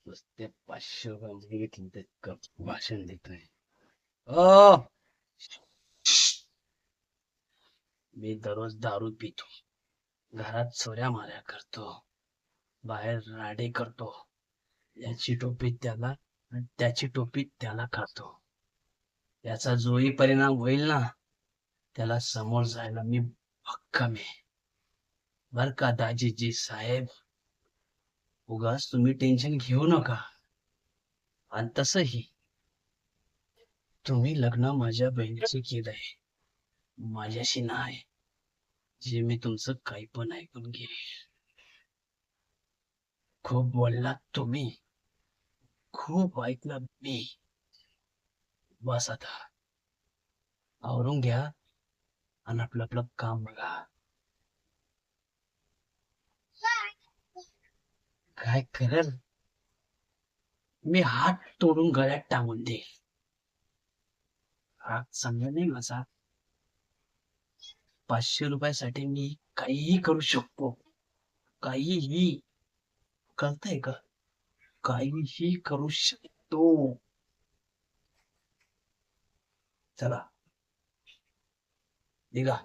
नुसते 500 रुपये घेतले ते भाषण देतोय. ओ, मी दररोज दारू पितो, घरात चोऱ्या माऱ्या करतो, बाहेर राडे करतो. याची टोपी त्याला आणि त्याची टोपी त्याला खातो. याचा जोही परिणाम होईल ना, त्याला समोर जायला मी भक्कम आहे. बर का दाजीजी साहेब, उगाच तुम्ही टेन्शन घेऊ नका. आणि तसंही तुम्ही लग्न माझ्या बहिणीशी केलंय, माझ्याशी नाही. जे मी तुमचं काही पण ऐकून घे. खूप बोललात तुम्ही, खूप ऐकलं मी. बस आता आवरून घ्या आणि आपलं आपलं काम बघा. काय करेल मी हात तोडून गळ्यात टांगून देईल. हात चांगला नाही माझा. 500 रुपयासाठी मी काहीही करू शकतो. काहीही. कळतंय का? काहीही करू शकतो. चला निघा.